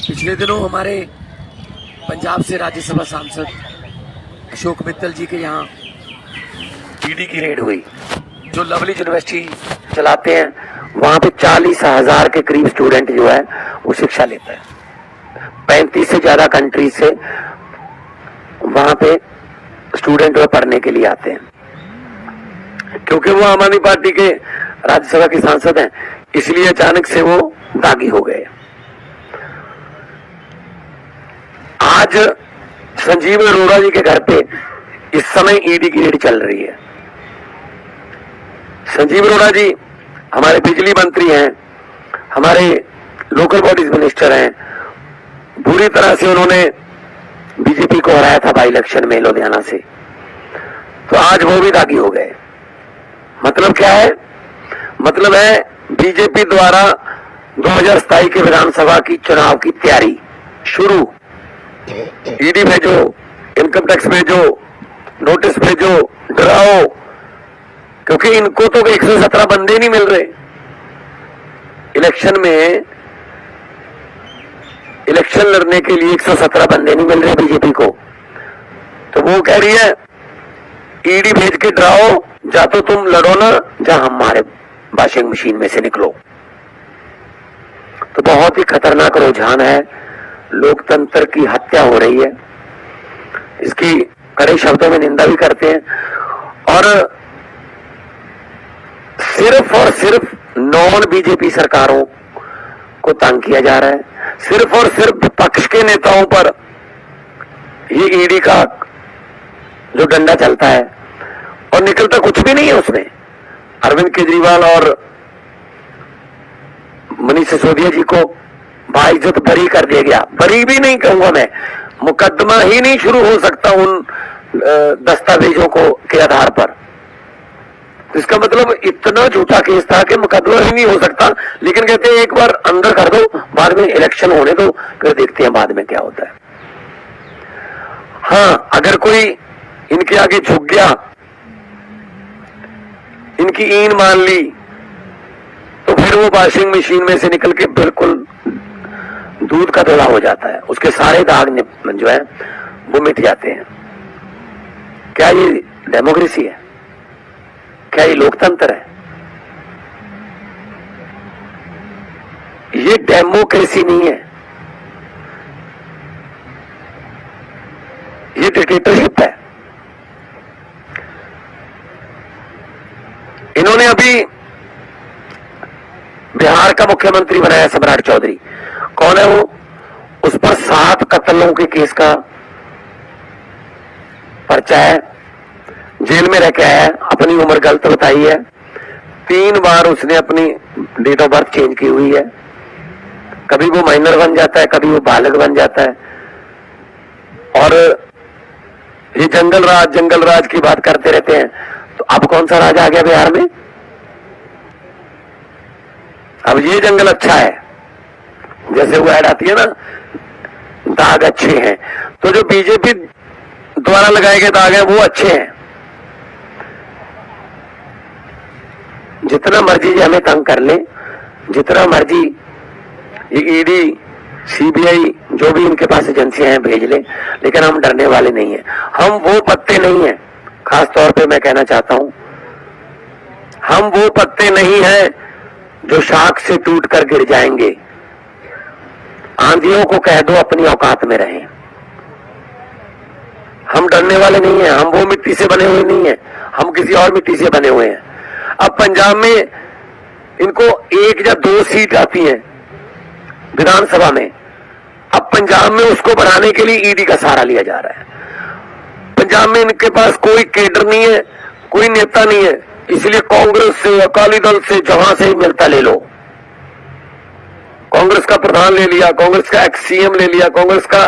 पिछले दिनों हमारे पंजाब से राज्यसभा सांसद अशोक मित्तल जी के यहाँ ईडी की रेड हुई। जो लवली यूनिवर्सिटी चलाते हैं वहां पे 40,000 के करीब स्टूडेंट जो है वो शिक्षा लेता है। 35 से ज्यादा कंट्री से वहां पे स्टूडेंट वो पढ़ने के लिए आते हैं। क्योंकि वो आम आदमी पार्टी के राज्यसभा के सांसद हैं, इसलिए अचानक से वो दागी हो गए। आज संजीव अरोड़ा जी के घर पे इस समय ईडी की रेड चल रही है। संजीव अरोड़ा जी हमारे बिजली मंत्री हैं, हमारे लोकल बॉडीज मिनिस्टर हैं। बुरी तरह से उन्होंने बीजेपी को हराया था बाई इलेक्शन में लुधियाना से, तो आज वो भी दागी हो गए। मतलब क्या है? मतलब है बीजेपी द्वारा 2027 के विधानसभा की चुनाव की तैयारी शुरू। ईडी भेजो, इनकम टैक्स भेजो, नोटिस भेजो, डराओ, क्योंकि इनको तो 117 बंदे नहीं मिल रहे इलेक्शन में। इलेक्शन लड़ने के लिए 117 बंदे नहीं मिल रहे बीजेपी को, तो वो कह रही है ईडी भेज के डराओ, जा तो तुम लड़ो ना, जा हमारे वॉशिंग मशीन में से निकलो। तो बहुत ही खतरनाक रुझान है, लोकतंत्र की हत्या हो रही है। इसकी कड़े शब्दों में निंदा भी करते हैं और सिर्फ नॉन बीजेपी सरकारों को तंग किया जा रहा है। सिर्फ और सिर्फ विपक्ष के नेताओं पर ये ईडी का जो डंडा चलता है और निकलता कुछ भी नहीं है उसमें। अरविंद केजरीवाल और मनीष सिसोदिया जी को बाइज्जत बरी कर दिया गया। बरी भी नहीं कहूंगा मैं, मुकदमा ही नहीं शुरू हो सकता उन दस्तावेजों को के आधार पर। इसका मतलब इतना झूठा केस था कि मुकदमा ही नहीं हो सकता, लेकिन कहते हैं एक बार अंदर कर दो, बाद में इलेक्शन होने दो, फिर देखते हैं बाद में क्या होता है। हाँ, अगर कोई इनके आगे झुक गया, इनकी ईन मान ली, तो फिर वो वॉशिंग मशीन में से निकल के बिल्कुल दूध का धोला हो जाता है। उसके सारे दाग जो है वो मिट जाते हैं। क्या ये डेमोक्रेसी है? क्या ये लोकतंत्र है? ये डेमोक्रेसी नहीं है, ये डिक्टेटरशिप है। इन्होंने अभी बिहार का मुख्यमंत्री बनाया सम्राट चौधरी। कौन है वो? उस पर 7 कत्लों के केस का पर्चा है, जेल में रह के आया है, अपनी उम्र गलत बताई है, 3 बार उसने अपनी डेट ऑफ बर्थ चेंज की हुई है। कभी वो माइनर बन जाता है, कभी वो बालक बन जाता है। और ये जंगल राज की बात करते रहते हैं। तो अब कौन सा राज आ गया बिहार में? अब ये जंगल अच्छा है, जैसे वो ऐड आती है ना, दाग अच्छे हैं। तो जो बीजेपी द्वारा लगाए गए दाग हैं वो अच्छे हैं। जितना मर्जी ये हमें तंग कर ले, जितना मर्जी ये ईडी सीबीआई जो भी इनके पास एजेंसियां हैं भेज ले, लेकिन हम डरने वाले नहीं हैं। हम वो पत्ते नहीं हैं, खास तौर पे मैं कहना चाहता हूं, हम वो पत्ते नहीं हैं जो शाख से टूट कर गिर जाएंगे। आंधियों को कह दो अपनी औकात में रहें। हम डरने वाले नहीं हैं, हम वो मिट्टी से बने हुए नहीं हैं, हम किसी और मिट्टी से बने हुए हैं। अब पंजाब में इनको 1 या 2 सीट आती हैं विधानसभा में। अब पंजाब में उसको बढ़ाने के लिए ईडी का सहारा लिया जा रहा है। पंजाब में इनके पास कोई केडर नहीं है, कोई नेता नहीं है, इसलिए कांग्रेस से, अकाली दल से, जहां से ही मिलता ले लो। कांग्रेस का प्रधान ले लिया, कांग्रेस का एक्स सीएम ले लिया, कांग्रेस का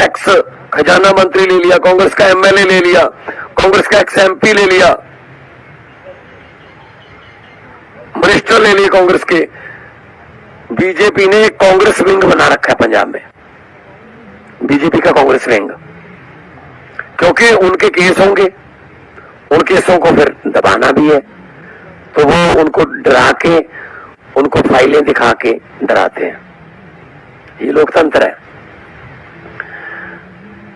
एक्स खजाना मंत्री ले लिया, कांग्रेस का एमएलए ले लिया, कांग्रेस का एक्स एमपी ले लिया, मिनिस्टर ले लिए कांग्रेस के। बीजेपी ने एक कांग्रेस विंग बना रखा है पंजाब में, बीजेपी का कांग्रेस विंग, क्योंकि उनके केस होंगे, उन केसों को फिर दबाना भी है, तो वो उनको डरा के, उनको फाइलें दिखा के डराते हैं। ये लोकतंत्र है।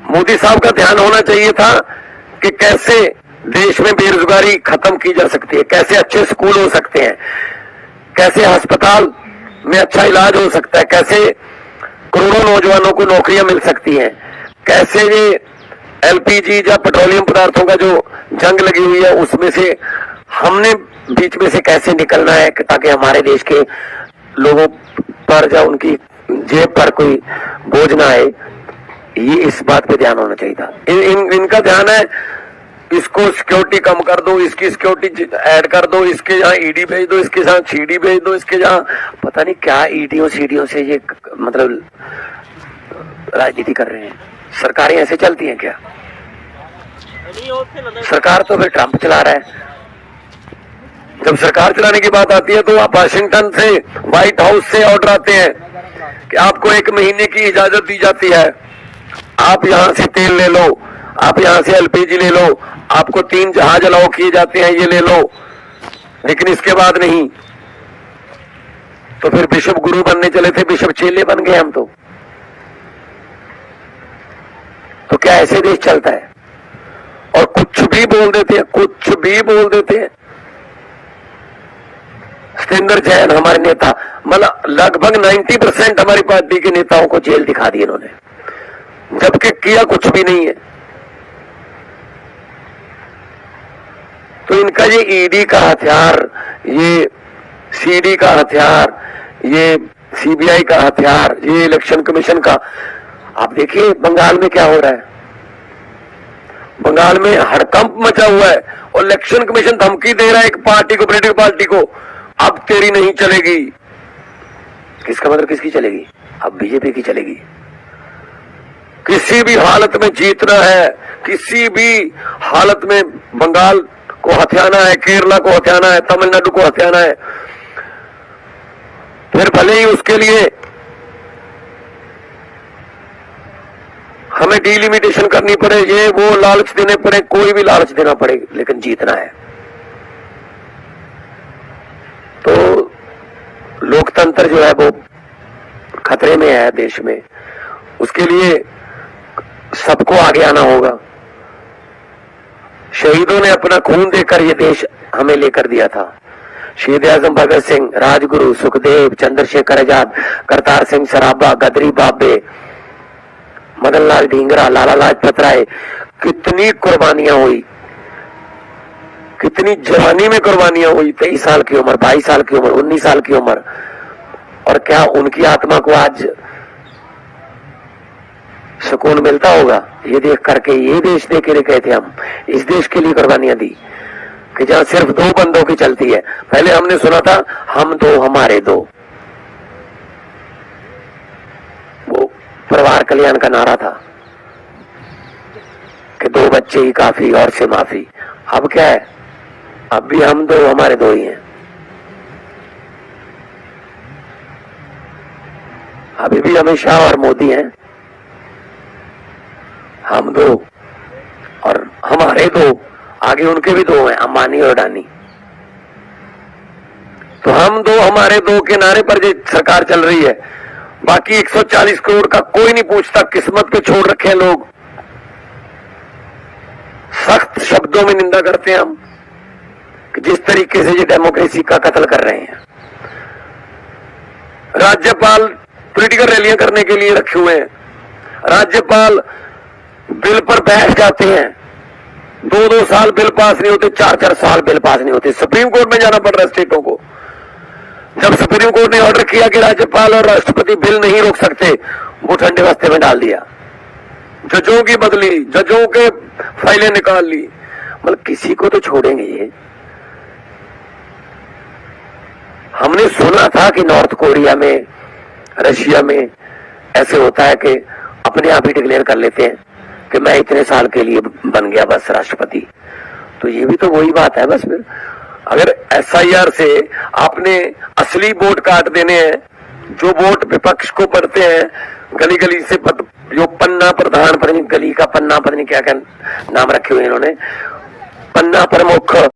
मोदी साहब का ध्यान होना चाहिए था कि कैसे देश में बेरोजगारी खत्म की जा सकती है, कैसे अच्छे स्कूल हो सकते हैं, कैसे अस्पताल में अच्छा इलाज हो सकता है, कैसे करोड़ों नौजवानों को नौकरियां मिल सकती हैं, कैसे ये एलपीजी या पेट्रोलियम पदार्थों का जो जंग लगी हुई है उसमें से हमने बीच में से कैसे निकलना है ताकि हमारे देश के लोगों पर या उनकी जेब पर कोई बोझ ना आए। ये इस बात पे ध्यान होना चाहिए था। इनका ध्यान है इसको सिक्योरिटी कम कर दो, इसकी सिक्योरिटी ऐड कर दो, इसके यहाँ ईडी भेज दो, इसके यहाँ सीडी भेज दो, इसके यहाँ पता नहीं क्या ईडीओ सीडीओ से ये मतलब राजनीति कर रहे हैं। सरकारें ऐसे चलती हैं क्या? सरकार तो फिर ट्रंप चला रहा है। जब सरकार चलाने की बात आती है तो आप वाशिंगटन से, व्हाइट हाउस से ऑर्डर आते हैं कि आपको 1 महीने की इजाजत दी जाती है, आप यहां से तेल ले लो, आप यहां से एलपीजी ले लो, आपको 3 जहाज अलाउ किए जाते हैं, ये ले लो, लेकिन इसके बाद नहीं। तो फिर बिशप गुरु बनने चले थे, बिशप चेले बन गए हम। तो क्या ऐसे देश चलता है? और कुछ भी बोल देते हैं, कुछ भी बोल देते हैं। सतेंद्र जैन हमारे नेता, मतलब लगभग 90% हमारी पार्टी के नेताओं को जेल दिखा दी इन्होंने, जबकि किया कुछ भी नहीं है। तो इनका ये ईडी का हथियार, ये सीडी का हथियार, ये सीबीआई का हथियार, ये इलेक्शन कमीशन का, आप देखिए बंगाल में क्या हो रहा है। बंगाल में हड़कंप मचा हुआ है और इलेक्शन कमीशन धमकी दे रहा है एक पार्टी को, पॉलिटिकल पार्टी को, अब तेरी नहीं चलेगी। किसका मतलब किसकी चलेगी? अब बीजेपी की चलेगी। किसी भी हालत में जीतना है, किसी भी हालत में बंगाल को हथियाना है, केरला को हथियाना है, तमिलनाडु को हथियाना है। फिर भले ही उसके लिए हमें डिलिमिटेशन करनी पड़े, ये वो लालच देने पड़े, कोई भी लालच देना पड़े, लेकिन जीतना है। तो लोकतंत्र जो है वो खतरे में है देश में। उसके लिए सबको आगे आना होगा। शहीदों ने अपना खून देकर ये देश हमें लेकर दिया था। शहीद आजम भगत सिंह, राजगुरु, सुखदेव, चंद्रशेखर आजाद, करतार सिंह सराभा, गदरी बाबे, मदन लाल ढींगरा, लाला लाजपत राय, कितनी कुर्बानियां हुई, कितनी जवानी में कुर्बानियां हुई। 23 साल की उम्र, 22 साल की उम्र, 19 साल की उम्र। और क्या उनकी आत्मा को आज सुकून मिलता होगा? ये देख करके, ये देश दे के गए थे हम, इस देश के लिए कुर्बानियां दी कि जहां सिर्फ 2 बंदों की चलती है। पहले हमने सुना था हम 2 हमारे 2, वो परिवार कल्याण का नारा था कि 2 बच्चे ही काफी और से माफी। अब क्या है? अब भी हम 2 हमारे 2 ही हैं। अभी भी अमित शाह और मोदी हैं। हम 2 और हमारे 2, आगे उनके भी 2 हैं, अंबानी और अडानी। तो हम 2 हमारे 2 के नारे पर जो सरकार चल रही है, बाकी 140 करोड़ का कोई नहीं पूछता। किस्मत पे छोड़ रखे हैं लोग। सख्त शब्दों में निंदा करते हैं हम कि जिस तरीके से ये डेमोक्रेसी का कत्ल कर रहे हैं। राज्यपाल पॉलिटिकल रैलियां करने के लिए रखे हुए हैं। राज्यपाल बिल पर बहस जाते हैं, 2-2 साल बिल पास नहीं होते, 4-4 साल बिल पास नहीं होते। सुप्रीम कोर्ट में जाना पड़ रहा है स्टेटों को। जब सुप्रीम कोर्ट ने ऑर्डर किया कि राज्यपाल और राष्ट्रपति बिल नहीं रोक सकते, वो ठंडे रास्ते में डाल दिया, जजों की बदली, जजों के फाइलें निकाल ली। मतलब किसी को तो छोड़ेंगे ये। हमने सुना था कि नॉर्थ कोरिया में, रशिया में ऐसे होता है कि अपने आप ही डिक्लेयर कर लेते हैं कि मैं इतने साल के लिए बन गया बस राष्ट्रपति। तो ये भी तो वही बात है बस। फिर अगर एसआईआर से आपने असली वोट काट देने हैं, जो वोट विपक्ष को पड़ते हैं, गली गली से जो पन्ना प्रधान, पर गली का पन्ना, पर नहीं क्या क्या नाम रखे हुए इन्होंने, पन्ना प्रमुख,